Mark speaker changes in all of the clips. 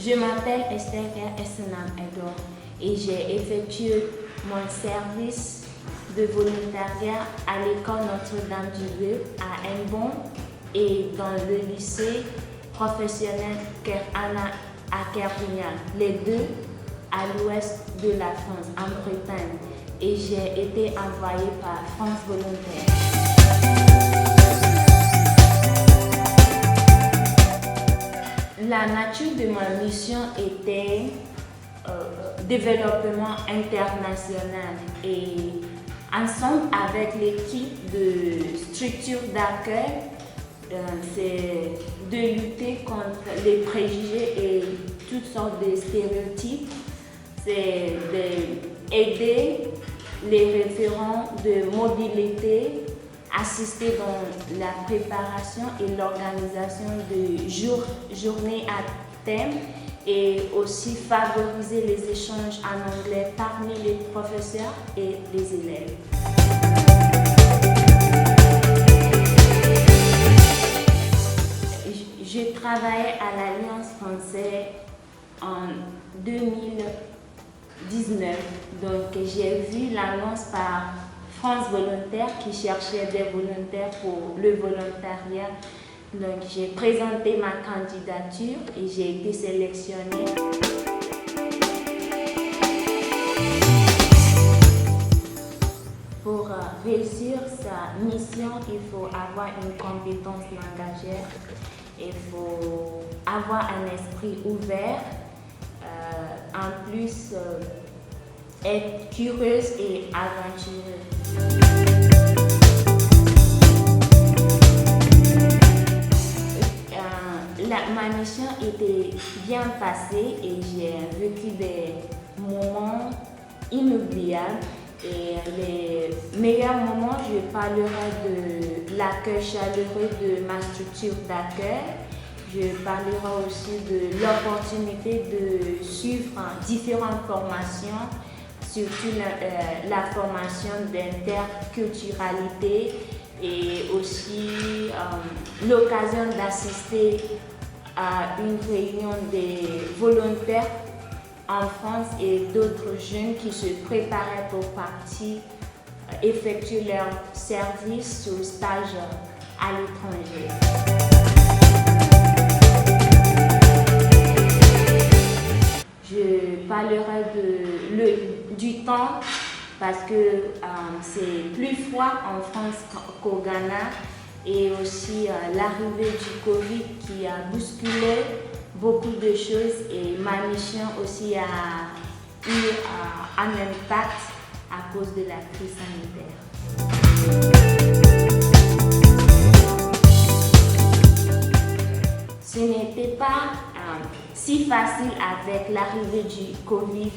Speaker 1: Je m'appelle Esther Essenam Edor et j'ai effectué mon service de volontariat à l'école Notre-Dame-du-Bleu à Enbon et dans le lycée professionnel Kerana à Kervignan, les deux à l'ouest de la France, en Bretagne, et j'ai été envoyée par France Volontaire. La nature de ma mission était développement international et ensemble avec l'équipe de structures d'accueil, c'est de lutter contre les préjugés et toutes sortes de stéréotypes. C'est d'aider les référents de mobilité, assister dans la préparation et l'organisation de journées à thème et aussi favoriser les échanges en anglais parmi les professeurs et les élèves. Je travaillais à l'Alliance française en 2019, donc j'ai vu l'annonce par France Volontaire qui cherchait des volontaires pour le volontariat. Donc j'ai présenté ma candidature et j'ai été sélectionnée. Pour réussir sa mission, il faut avoir une compétence langagière, il faut avoir un esprit ouvert, en plus être curieuse et aventureuse. Ma mission était bien passée et j'ai vécu des moments inoubliables. Et les meilleurs moments, je parlerai de l'accueil chaleureux de ma structure d'accueil. Je parlerai aussi de l'opportunité de suivre différentes formations, surtout la formation d'interculturalité et aussi l'occasion d'assister à une réunion des volontaires en France et d'autres jeunes qui se préparaient pour partir effectuer leur service ou stage à l'étranger. Je parlerai du temps parce que c'est plus froid en France qu'au Ghana et aussi l'arrivée du Covid qui a bousculé beaucoup de choses et ma mission aussi a eu un impact à cause de la crise sanitaire. Ce n'était pas si facile avec l'arrivée du Covid.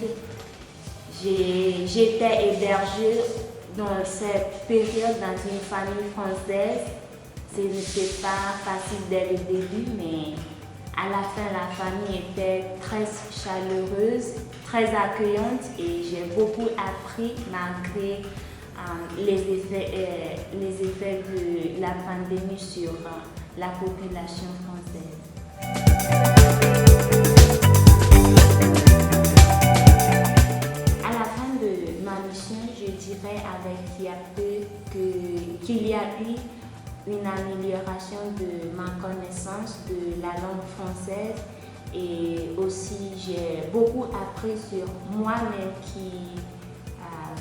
Speaker 1: J'étais hébergée dans cette période dans une famille française. Ce n'était pas facile dès le début, mais à la fin, la famille était très chaleureuse, très accueillante et j'ai beaucoup appris malgré les effets de la pandémie sur la population française. À la fin de ma mission, je dirais avec fierté qu'il y a eu une amélioration de ma connaissance de la langue française et aussi j'ai beaucoup appris sur moi-même qui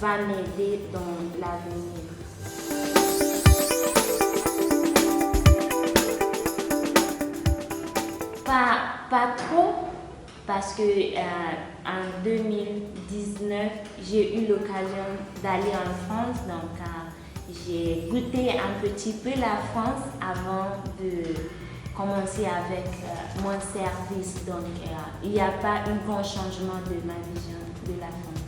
Speaker 1: va m'aider dans l'avenir. Pas trop parce que en 2019 j'ai eu l'occasion d'aller en France, donc j'ai goûté un petit peu la France avant de commencer avec mon service. Donc, il n'y a pas un grand changement de ma vision de la France.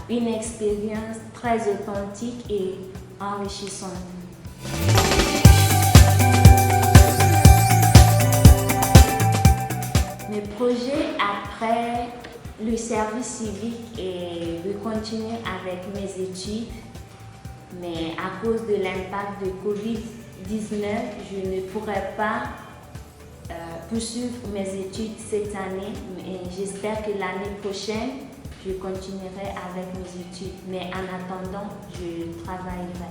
Speaker 1: Une expérience très authentique et enrichissante. Mes projets après le service civique et de continuer avec mes études, mais à cause de l'impact de Covid, je ne pourrai pas poursuivre mes études cette année, mais j'espère que l'année prochaine, je continuerai avec mes études. Mais en attendant, je travaillerai.